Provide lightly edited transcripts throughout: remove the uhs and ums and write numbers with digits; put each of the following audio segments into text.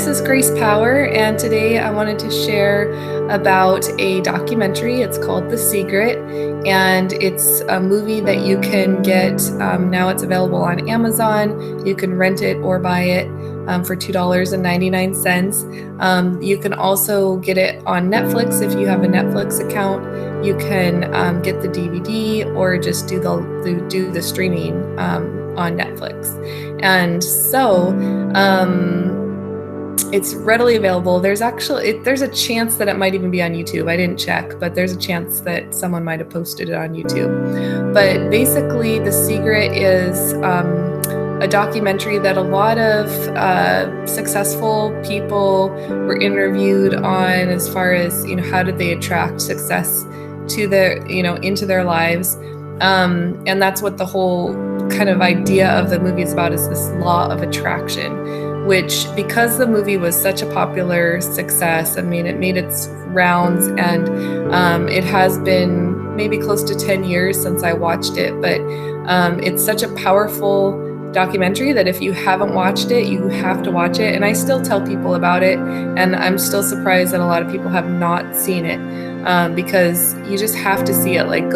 this is Grace Power, and today I wanted to share about a documentary. It's called The Secret, and it's a movie that you can get. Now it's available on Amazon. You can rent it or buy it for $2.99. You can also get it on Netflix if you have a Netflix account. You can get the DVD or just do the streaming on Netflix. And so it's readily available. There's a chance that it might even be on YouTube. I didn't check, but there's a chance that someone might have posted it on YouTube. But basically, The Secret is a documentary that a lot of successful people were interviewed on, as far as, how did they attract success to into their lives. And that's what the whole kind of idea of the movie is about, is this law of attraction, which, because the movie was such a popular success, it made its rounds, and it has been maybe close to 10 years since I watched it, but it's such a powerful documentary that if you haven't watched it, you have to watch it. And I still tell people about it, and I'm still surprised that a lot of people have not seen it, because you just have to see it. Like,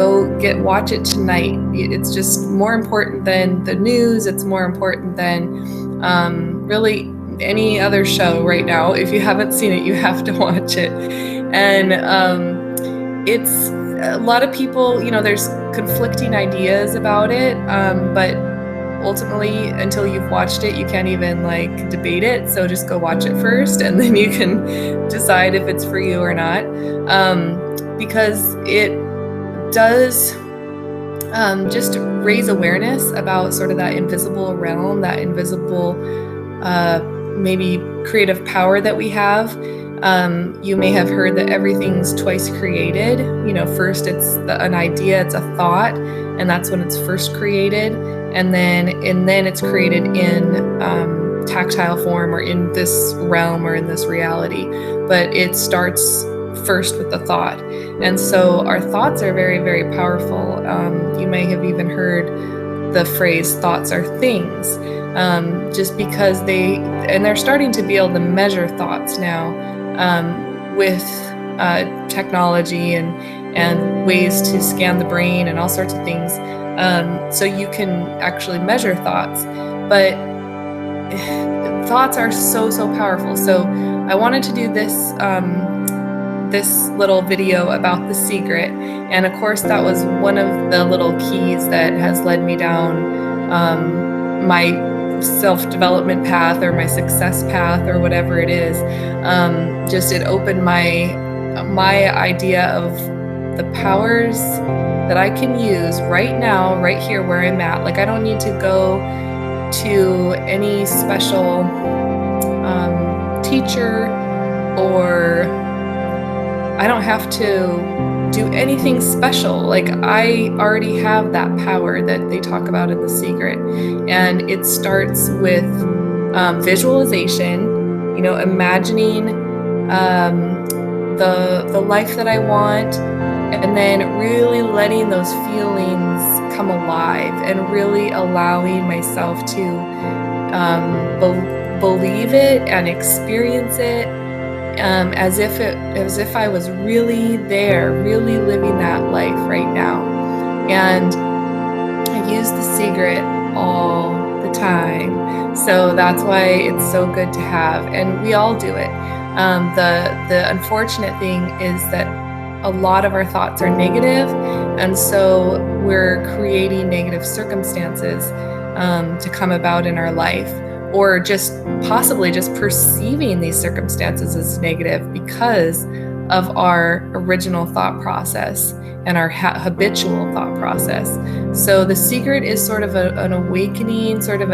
watch it tonight. It's just more important than the news. It's more important than really any other show right now. If you haven't seen it, you have to watch it. And it's a lot of people, there's conflicting ideas about it, but ultimately, until you've watched it, you can't even debate it. So just go watch it first, and then you can decide if it's for you or not, because it does just raise awareness about sort of that invisible realm, that invisible maybe creative power that we have. You may have heard that everything's twice created. First it's an idea, it's a thought, and that's when it's first created, and then it's created in tactile form, or in this realm, or in this reality. But it starts first with the thought. And so our thoughts are very, very powerful. You may have even heard the phrase "thoughts are things," just because they're starting to be able to measure thoughts now, with technology and ways to scan the brain and all sorts of things. So you can actually measure thoughts, but thoughts are so, so powerful. So I wanted to do this little video about The Secret. And of course, that was one of the little keys that has led me down my self-development path, or my success path, or whatever it is. It opened my idea of the powers that I can use right now, right here where I'm at. Like, I don't need to go to any special teacher, or I don't have to do anything special. Like, I already have that power that they talk about in The Secret. And it starts with visualization, imagining the life that I want, and then really letting those feelings come alive, and really allowing myself to believe it and experience it, as if I was really there, really living that life right now. And I use The Secret all the time, so that's why it's so good to have, and we all do it. The unfortunate thing is that a lot of our thoughts are negative, and so we're creating negative circumstances to come about in our life, or just possibly just perceiving these circumstances as negative because of our original thought process and our habitual thought process. So The Secret is sort of an awakening, sort of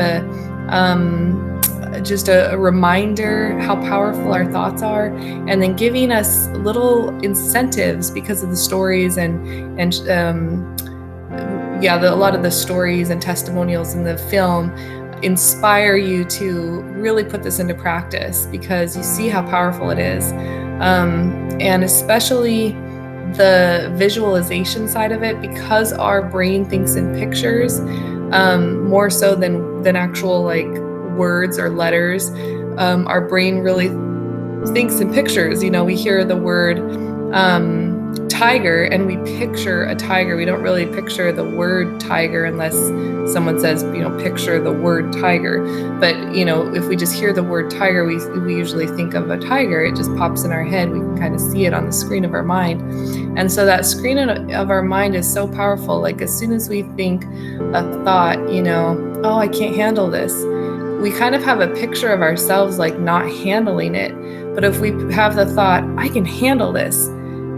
just a reminder how powerful our thoughts are, and then giving us little incentives because of the stories a lot of the stories and testimonials in the film inspire you to really put this into practice, because you see how powerful it is. And especially the visualization side of it, because our brain thinks in pictures more so than actual words or letters. our brain really thinks in pictures. We hear the word tiger and we picture a tiger. We don't really picture the word tiger unless someone says, picture the word tiger. But, if we just hear the word tiger, we usually think of a tiger. It just pops in our head. We can kind of see it on the screen of our mind. And so that screen of our mind is so powerful. Like as soon as we think a thought, oh, I can't handle this, we kind of have a picture of ourselves like not handling it. But if we have the thought, I can handle this,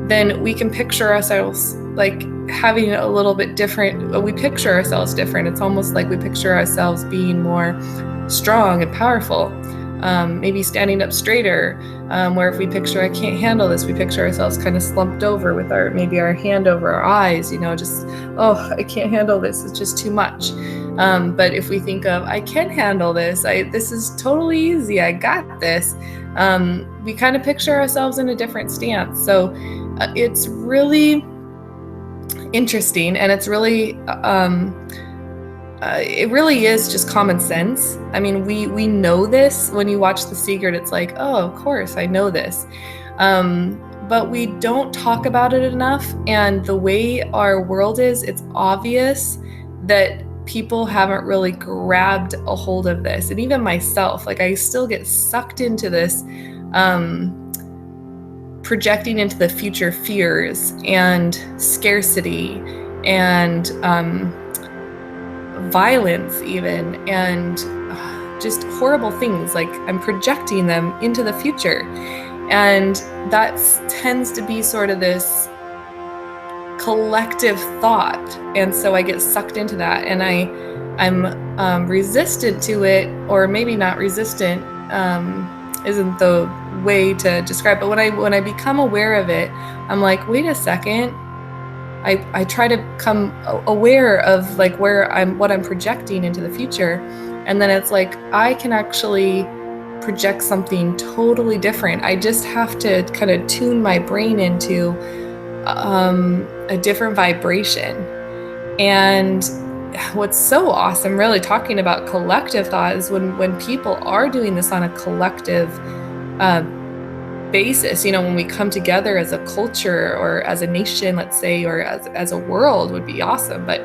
then we can picture ourselves like having a little bit different. We picture ourselves different. It's almost like we picture ourselves being more strong and powerful, maybe standing up straighter, where if we picture, I can't handle this, we picture ourselves kind of slumped over with maybe our hand over our eyes, just, oh, I can't handle this. It's just too much. But if we think of, I can handle this, this is totally easy, I got this, we kind of picture ourselves in a different stance. So it's really interesting, and it's really, it really is just common sense. I mean, we know this. When you watch The Secret, it's like, oh, of course, I know this. But we don't talk about it enough. And the way our world is, it's obvious that people haven't really grabbed a hold of this. And even myself, like I still get sucked into this, projecting into the future fears and scarcity and violence even, and just horrible things. Like I'm projecting them into the future. And that tends to be sort of this collective thought. And so I get sucked into that, and I'm resistant to it, or maybe not resistant, isn't the way to describe it. But when I become aware of it, I'm like, wait a second. I try to become aware of like what I'm projecting into the future. And then it's like, I can actually project something totally different. I just have to kind of tune my brain into a different vibration. And what's so awesome, really talking about collective thought, is when people are doing this on a collective basis, when we come together as a culture or as a nation, let's say, or as a world, would be awesome. But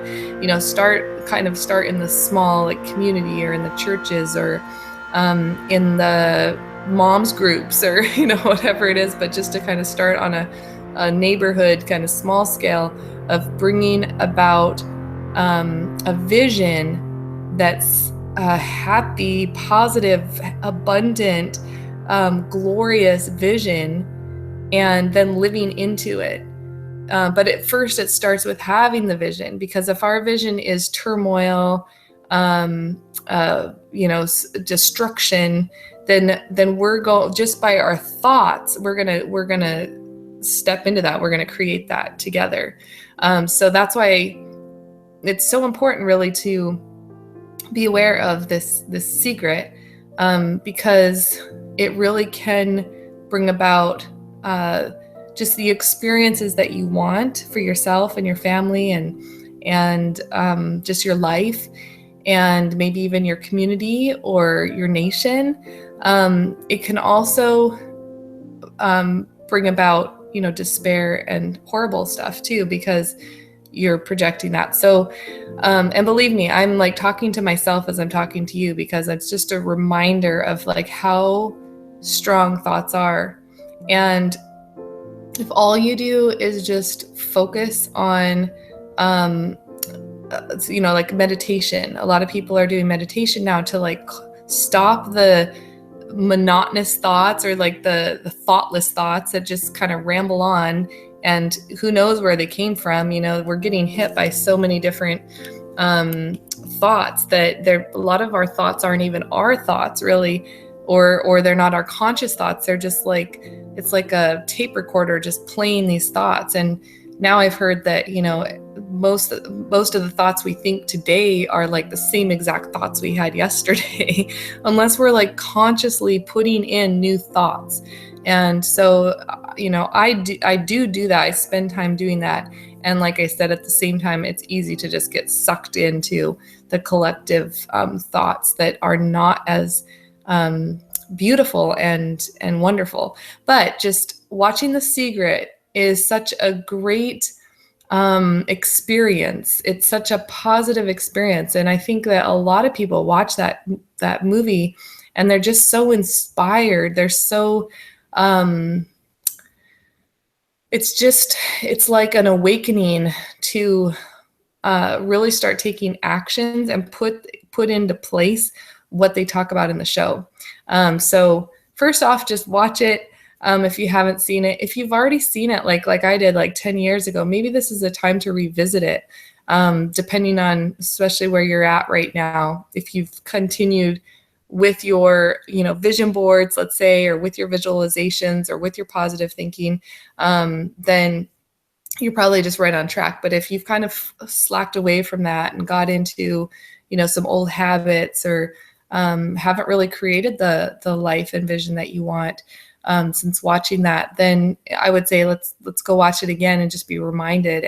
start in the small, like community, or in the churches, or in the moms groups, or whatever it is, but just to kind of start on a neighborhood kind of small scale of bringing about a vision that's a happy, positive, abundant, glorious vision, and then living into it. But at first it starts with having the vision, because if our vision is turmoil, destruction, then we're just by our thoughts, we're gonna step into that. We're gonna create that together. So that's why it's so important, really, to be aware of this secret, because it really can bring about just the experiences that you want for yourself and your family, and just your life, and maybe even your community or your nation. It can also bring about, despair and horrible stuff too, because you're projecting that. So, and believe me, I'm like talking to myself as I'm talking to you, because it's just a reminder of like how strong thoughts are. And if all you do is just focus on, like meditation. A lot of people are doing meditation now to like stop the monotonous thoughts, or like the thoughtless thoughts that just kind of ramble on, and who knows where they came from. We're getting hit by so many different thoughts that a lot of our thoughts aren't even our thoughts, really, or they're not our conscious thoughts. They're just like, it's like a tape recorder just playing these thoughts. And now I've heard that, most of the thoughts we think today are like the same exact thoughts we had yesterday, unless we're like consciously putting in new thoughts. And so, I do that. I spend time doing that. And like I said, at the same time, it's easy to just get sucked into the collective thoughts that are not as beautiful and wonderful. But just watching The Secret is such a great experience. It's such a positive experience, and I think that a lot of people watch that movie and they're just so inspired. They're so it's like an awakening to really start taking actions and put into place what they talk about in the show. So first off, just watch it. If you haven't seen it, if you've already seen it, like I did, like 10 years ago, maybe this is a time to revisit it, depending on especially where you're at right now. If you've continued with your, vision boards, let's say, or with your visualizations or with your positive thinking, then you're probably just right on track. But if you've kind of slacked away from that and got into, some old habits, or haven't really created the life and vision that you want, since watching that, then I would say let's go watch it again and just be reminded